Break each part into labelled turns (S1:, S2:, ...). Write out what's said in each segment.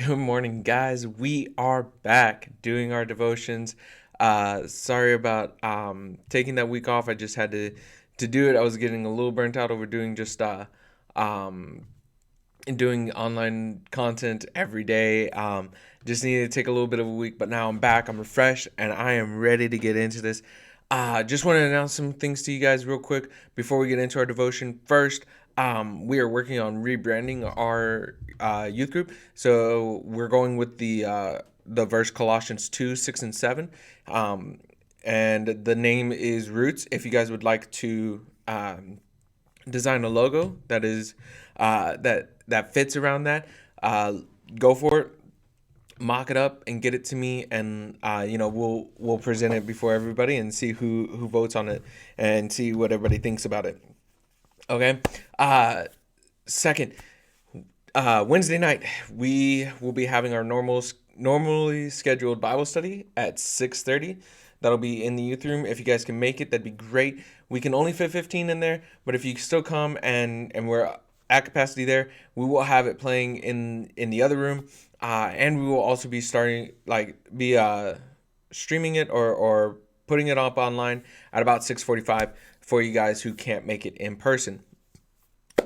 S1: Good morning, guys. We are back doing our devotions. Sorry about taking that week off. I just had to do it. I was getting a little burnt out over doing just um, doing online content every day. Just needed to take a little bit of a week, but now I'm back. I'm refreshed, and I am ready to get into this. Just want to announce some things to you guys real quick before we get into our devotion. First, we are working on rebranding our youth group, so we're going with the verse Colossians 2:6 and 7, and the name is Roots. If you guys would like to design a logo that fits around that, uh, go for it, mock it up and get it to me, and we'll present it before everybody and see who votes on it and see what everybody thinks about it. Okay. Second, Wednesday night we will be having our normally scheduled Bible study at 6:30. That'll be in the youth room. If you guys can make it, that'd be great. We can only fit 15 in there, but if you still come and we're at capacity there, we will have it playing in the other room, and we will also be streaming it or putting it up online at about 6:45 for you guys who can't make it in person.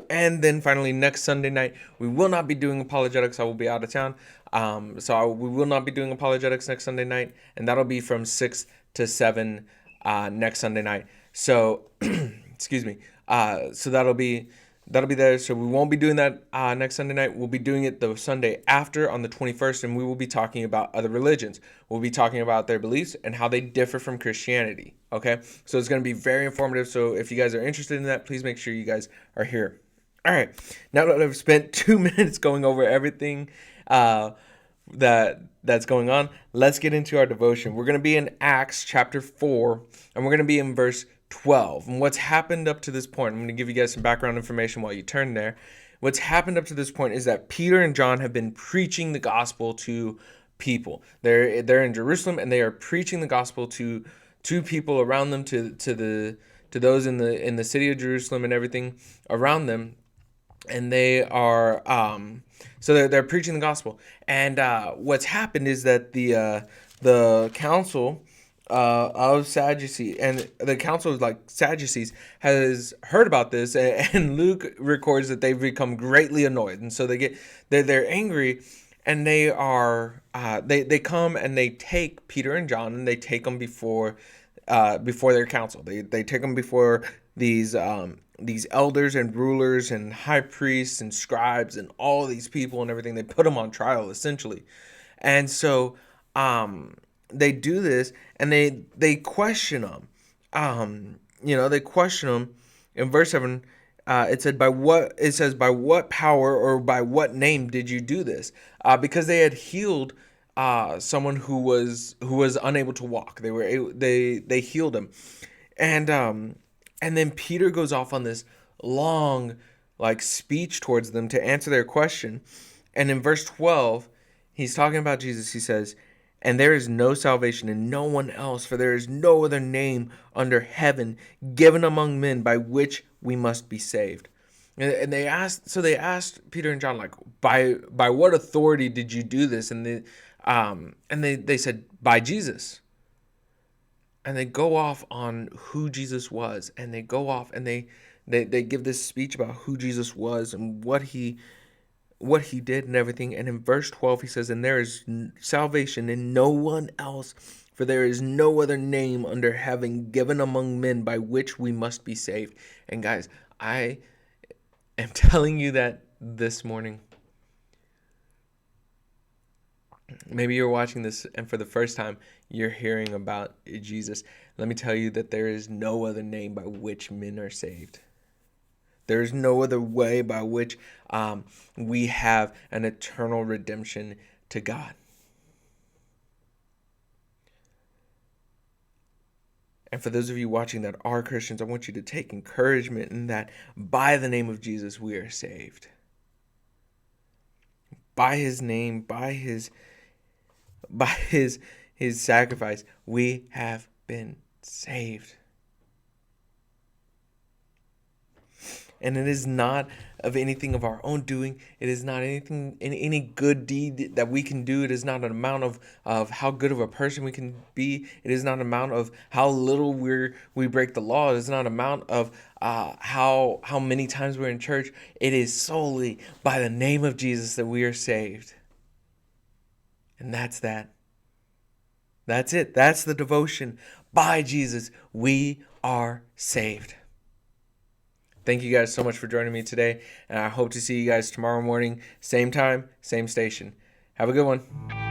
S1: And then finally, next Sunday night, we will not be doing apologetics. I will be out of town. We will not be doing apologetics next Sunday night. And that'll be from 6 to 7 next Sunday night. So, excuse me. So that'll be there. So we won't be doing that next Sunday night. We'll be doing it the Sunday after on the 21st. And we will be talking about other religions. We'll be talking about their beliefs and how they differ from Christianity. Okay? So it's going to be very informative. So if you guys are interested in that, please make sure you guys are here. All right, now that I've spent 2 minutes going over everything that's going on, let's get into our devotion. We're going to be in Acts chapter 4, and we're going to be in verse 12. And what's happened up to this point, I'm going to give you guys some background information while you turn there. What's happened up to this point is that Peter and John have been preaching the gospel to people. They're in Jerusalem, and they are preaching the gospel to people around them, to those in the city of Jerusalem and everything around them. And they are they're preaching the gospel. And what's happened is that the council of Sadducees, and the council of Sadducees, has heard about this, and Luke records that they've become greatly annoyed, and so they're angry, and they come and they take Peter and John, and they take them before their council. They take them before these elders and rulers and high priests and scribes and all these people and everything. They put them on trial, essentially. And so they do this, and they question them. They question them. In verse 7, it says, by what power or by what name did you do this? Because they had healed someone who was unable to walk. They healed him. And then Peter goes off on this long speech towards them to answer their question. And in verse 12, he's talking about Jesus. He says, and there is no salvation in no one else, for there is no other name under heaven given among men by which we must be saved. And they asked Peter and John, by what authority did you do this? And they said, by Jesus. And they go off on who Jesus was, and they go off and they give this speech about who Jesus was and what he did and everything. And in verse 12 he says, and there is salvation in no one else, for there is no other name under heaven given among men by which we must be saved. And guys, I am telling you that this morning. Maybe you're watching this and for the first time you're hearing about Jesus. Let me tell you that there is no other name by which men are saved. There is no other way by which we have an eternal redemption to God. And for those of you watching that are Christians, I want you to take encouragement in that by the name of Jesus we are saved. By his name, by his sacrifice, we have been saved. And it is not of anything of our own doing. It is not anything in any good deed that we can do. It is not an amount of how good of a person we can be. It is not an amount of how little we break the law. It is not an amount of how many times we're in church. It is solely by the name of Jesus that we are saved. And that's that. That's it. That's the devotion. By Jesus, we are saved. Thank you guys so much for joining me today, and I hope to see you guys tomorrow morning, same time, same station. Have a good one.